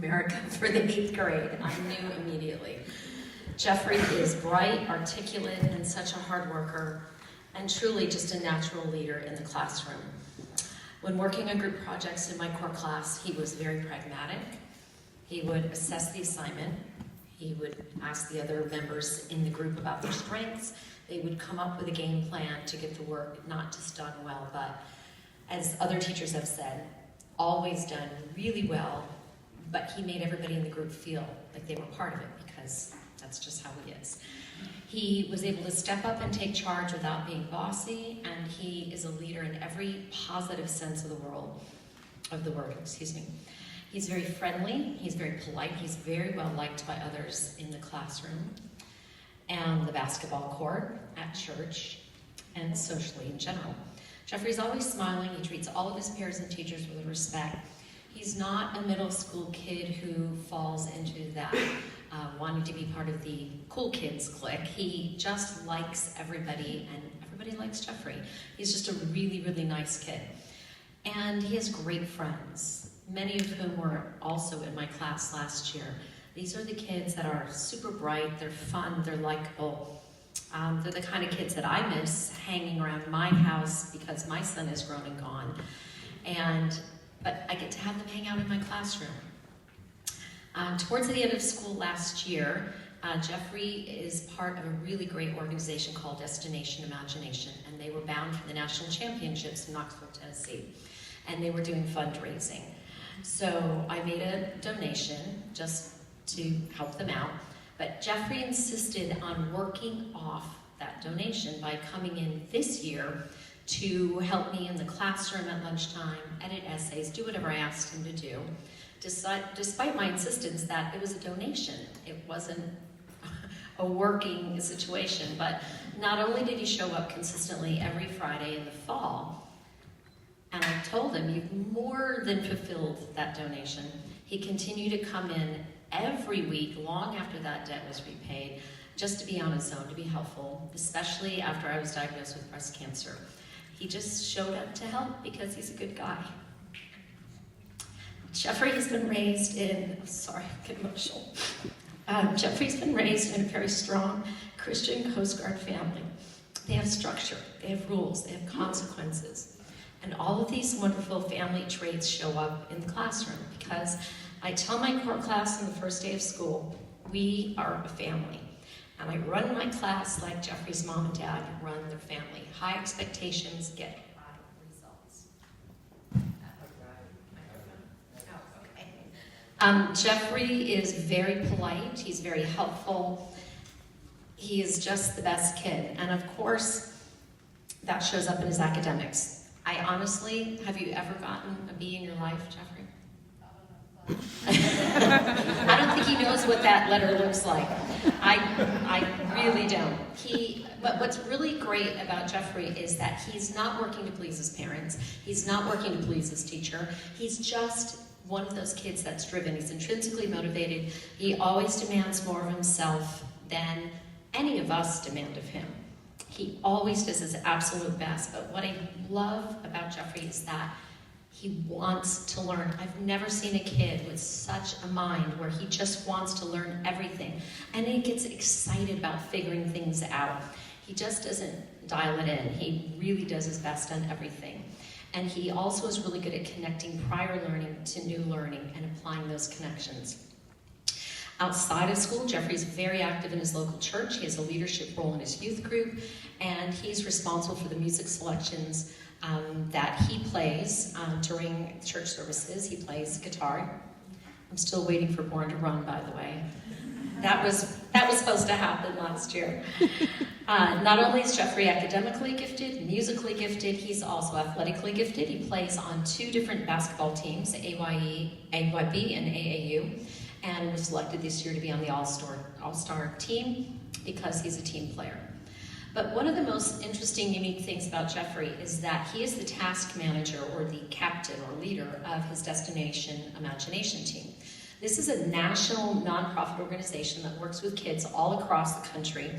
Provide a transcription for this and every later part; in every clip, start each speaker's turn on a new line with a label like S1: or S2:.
S1: America for the 8th grade. I knew immediately. Jeffrey is bright, articulate, and such a hard worker, and truly just a natural leader in the classroom. When working on group projects in my core class, he was very pragmatic. He would assess the assignment. He would ask the other members in the group about their strengths. They would come up with a game plan to get the work not just done well, but, as other teachers have said, always done really well, but he made everybody in the group feel like they were part of it, because that's just how he is. He was able to step up and take charge without being bossy, and he is a leader in every positive sense of the word. He's very friendly, he's very polite, he's very well liked by others in the classroom, and the basketball court, at church, and socially in general. Jeffrey's always smiling. He treats all of his peers and teachers with respect. He's not a middle school kid who falls into that wanting to be part of the cool kids clique. He just likes everybody, and everybody likes Jeffrey. He's just a really, really nice kid. And he has great friends, many of whom were also in my class last year. These are the kids that are super bright, they're fun, they're likable. They're the kind of kids that I miss hanging around my house because my son is grown and gone. But I get to have them hang out in my classroom. Towards the end of school last year, Jeffrey is part of a really great organization called Destination Imagination, and they were bound for the national championships in Knoxville, Tennessee, and they were doing fundraising. So I made a donation just to help them out, but Jeffrey insisted on working off that donation by coming in this year to help me in the classroom at lunchtime, edit essays, do whatever I asked him to do, despite my insistence that it was a donation. It wasn't a working situation, but not only did he show up consistently every Friday in the fall, and I told him, you've more than fulfilled that donation. He continued to come in every week, long after that debt was repaid, just to be on his own, to be helpful, especially after I was diagnosed with breast cancer. He just showed up to help because he's a good guy. Jeffrey has been raised in, I get emotional. Jeffrey's been raised in a very strong Christian Coast Guard family. They have structure, they have rules, they have consequences. And all of these wonderful family traits show up in the classroom because I tell my core class on the first day of school, we are a family. And I run my class like Jeffrey's mom and dad run their family. High expectations get high results. Jeffrey is very polite, he's very helpful, he is just the best kid. And of course, that shows up in his academics. I honestly, have you ever gotten a B in your life, Jeffrey? I don't think he knows what that letter looks like. I really don't. But what's really great about Jeffrey is that he's not working to please his parents. He's not working to please his teacher. He's just one of those kids that's driven. He's intrinsically motivated. He always demands more of himself than any of us demand of him. He always does his absolute best. But what I love about Jeffrey is that he wants to learn. I've never seen a kid with such a mind where he just wants to learn everything. And he gets excited about figuring things out. He just doesn't dial it in. He really does his best on everything. And he also is really good at connecting prior learning to new learning and applying those connections. Outside of school, Jeffrey's very active in his local church. He has a leadership role in his youth group, and he's responsible for the music selections that he plays during church services. He plays guitar. I'm still waiting for Born to Run, by the way. That was supposed to happen last year. Not only is Jeffrey academically gifted, musically gifted, he's also athletically gifted. He plays on 2 different basketball teams, AYB and AAU, and was selected this year to be on the All-Star team because he's a team player. But one of the most interesting, unique things about Jeffrey is that he is the task manager or the captain or leader of his Destination Imagination team. This is a national nonprofit organization that works with kids all across the country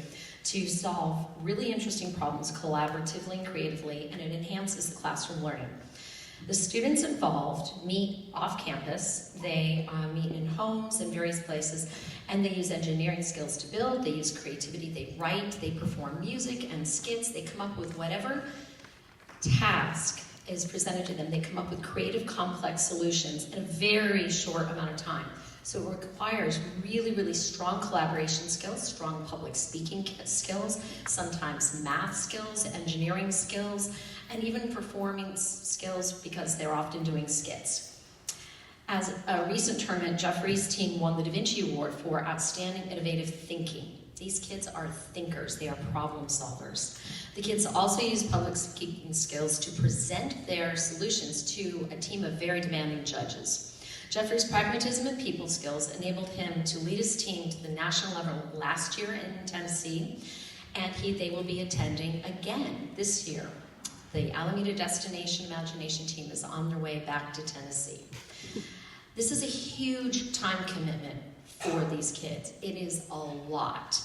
S1: to solve really interesting problems collaboratively and creatively, and it enhances the classroom learning. The students involved meet off campus. They meet in homes and various places, and they use engineering skills to build. They use creativity. They write. They perform music and skits. They come up with whatever task is presented to them. They come up with creative, complex solutions in a very short amount of time. So it requires really, really strong collaboration skills, strong public speaking skills, sometimes math skills, engineering skills, and even performing skills because they're often doing skits. As a recent tournament, Jeffrey's team won the Da Vinci Award for Outstanding Innovative Thinking. These kids are thinkers, they are problem solvers. The kids also use public speaking skills to present their solutions to a team of very demanding judges. Jeffrey's pragmatism and people skills enabled him to lead his team to the national level last year in Tennessee, and they will be attending again this year. The Alameda Destination Imagination team is on their way back to Tennessee. This is a huge time commitment for these kids. It is a lot,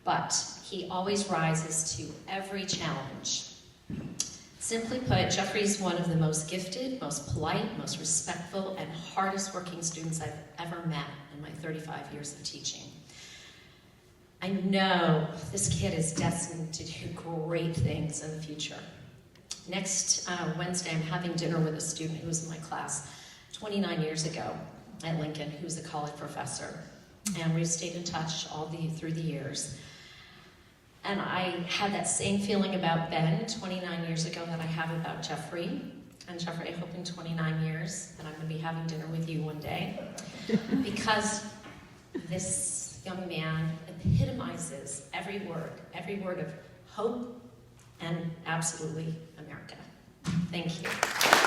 S1: but he always rises to every challenge. Simply put, Jeffrey is one of the most gifted, most polite, most respectful, and hardest working students I've ever met in my 35 years of teaching. I know this kid is destined to do great things in the future. Next Wednesday, I'm having dinner with a student who was in my class 29 years ago at Lincoln, who's a college professor. And we've stayed in touch through the years. And I had that same feeling about Ben 29 years ago that I have about Jeffrey. And Jeffrey, I hope in 29 years that I'm going to be having dinner with you one day. Because this young man epitomizes every word of hope and absolutely America. Thank you.